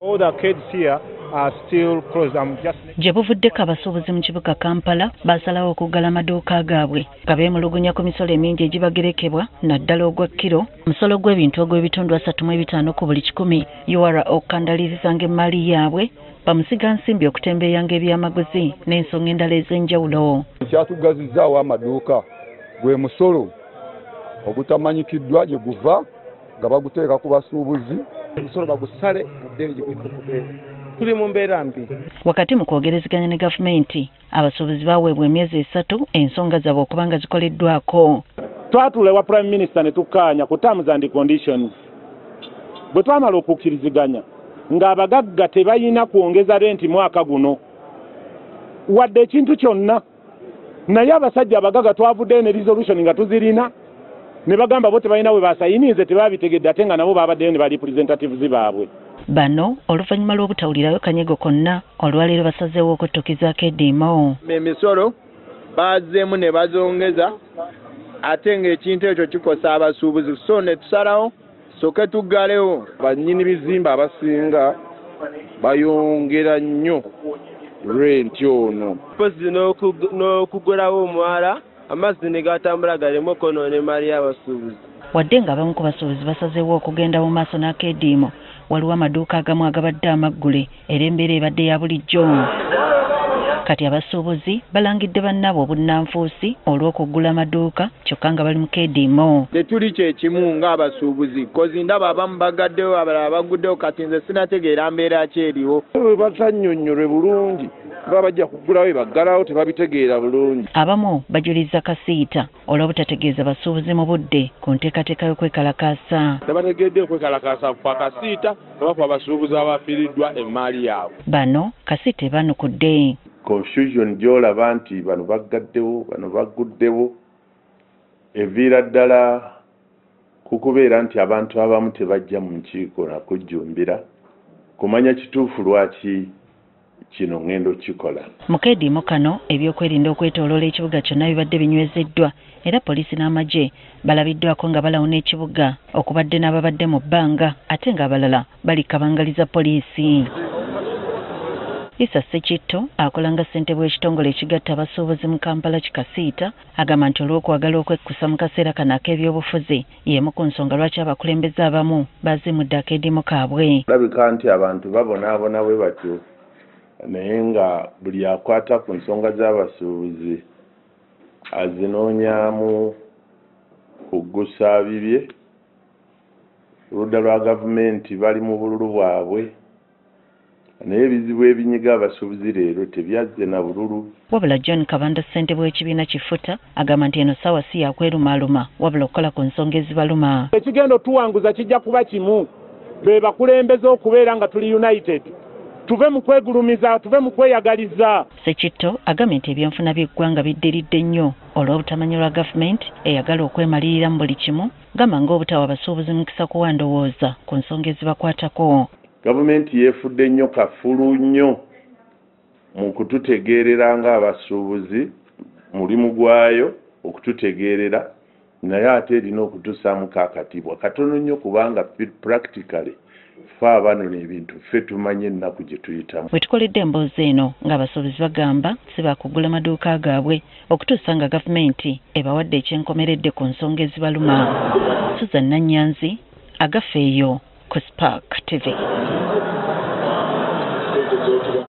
All the arcades here are still closed. Gye buvuddeko abasuubuzi mu kibuga Kampala basalawo okuggala amaduuka gaabwe nga beemulugunya ku misolo emingi egibagerekebwa naddala ogwa kiro omusolo gw'ebintu ogw'ebitundu 35 ku buli 100 UR okukandaliriza ng'emmaali yaabwe bamusiga nsimbi okutembeeyanga ebyamaguzi n'ensonga endala ez'enjawulo. Kyatugazizzaawo amaduuka gwe musolo ogutamanyikiddwa gye guva nga baguteeka ku basuubuzi omusolo bagusale mu ddeni gye tuli mu mbeera mbi. Wakati mu kwogerezeganya ne gavumenti abasuubuzi baweebwa emyezi 3 ensonga zaabwe okuba nga zikoleddwako. Twatula ewa Prime Minister ne tukkaanya ku terms and conditions. Bwe twamala okukkiriziganya ng'abagagga tebayina kwongeza renti mwaka guno wadde ekintu kyonna, naye abasajja abagagga twavuddeyo ne resolution nga tuzirina ne bagamba bo tebalina bwe basayinize tebabitegedde ate nga nabo babaddeyo ne ba representatives baabwe. Bano oluvannyuma lw'obutawulirayo kanyego konna olwaleero basazeewo okuttukizaako eddiimo. Emisolo bazeemu ne bazongeza ate ng'ekintu ekyo kikosa abasuubuzi so ne tusalawo soke tuggalewo. Bannyini bizimba abasinga bayongera nnyo renti ono. Pozi n'okugulawo omwala amazzi ne gatambula galemu okwonoona emmaali y'abasuubuzi. Wadde ng'abamu ku basuubuzi basazeewo okugenda mu maaso n'akeediimo waliwo amaduuka agamu agabadde amaggule era embeera ebadde ya bulijjo. Kati abasuubuzi balangidde bannaabwe obunnanfuusi olw'okuggula amaduuka kyokka nga bali mu keediimo. Tetuli kyekimu ng'abasuubuzi kozi ndaba abamu bagaddewo abalala baguddewo kati nze sinategeera mbeera ki eriwo. Bwe batannyonnyolwe bulungi baba bajja kuggulawo baggalawo tebabitegeera bulungi. Abamu bajuliza kasiita olw'obutategeeza basuubuzi mu budde ku nteekateeka y'okwekalakaasa. Tebategedde okwekalakaasa kwa kasiita oba abasuubuzi abafiiriddwa emmaali yaabwe. Bano kasiita ebanukudde. Confusion gy'olaba nti bano baggaddewo bano bagguddewo eviira ddala ku kubeera nti abantu abamu tebajja mu nkiiko na kujjumbira kumanya kituufu lwaki kino ngendo kikola. Mu keediimo kano ebyokwerinda okwetooloola ekibuga kyonna bibadde binywezeddwa era poliisi n'amagye balabiddwako nga balawuna ekibuga okubadde n'ababadde mu bbanga ate ng'abalala balikabangaliza poliisi. Issa Sekitto akola nga ssentebe w'ekitongole ekigatta abasuubuzi mu Kampala kikasiita agamba nti olw'okwagala okwekkusa mu kaseera kano ak'ebyobufuzi y'emu ku nsonga lwaki abakulembeze abamu bazimudde akeediimo kaabwe. Labika nti abantu babonaabona bwe batyo naye nga buli akwata ku nsonga z'abasuubuzi azinoonyaamu kuggusa bibye. Oludda lwa gavumenti bali mu bululu bwabwe naye ebizibu ebinyiga abasuubuzi leero tebyazze na bululu. Wabula John Kabanda ssentebe w'ekibiina Kifuta agamba nti eno ssaawa si yakwerumaaluma wabula okukola ku nsonga ezibaluma. Ekigendo tuwanguza kijja kuba kimu, be bakulembeze okubeera nga tuli united. Tuve mu kwegulumiza, tuve mu kweyagaliza. Sekitto agambye nti ebyenfuna by'eggwanga biddiridde nnyo olw'obutamanya lwa gavumenti eyagala okwemalirira mu buli kimu gamba ng'obutawa abasuubuzi mukisa kuwa ndowooza ku nsonga ezibakwatako. Gavumenti yeefudde nnyo kafulu nnyo mu kututegeerera ng'abasuubuzi mulimu gwayo okututegeerera naye ate erina okutussaamu kaakatibwa katono nnyo kubanga practically ffe abanona ebintu ffe tumanye ennaku gye tuyitamu. Bwe tukoledde emboozi eno ng'abasuubuzi bagamba si baakugula amaduuka gaabwe okutuusa nga gavumenti ebawadde ekyenkomeredde ku nsonga ezibaluma. Susan Nanyanzi, Agafeeyo ku Spark TV.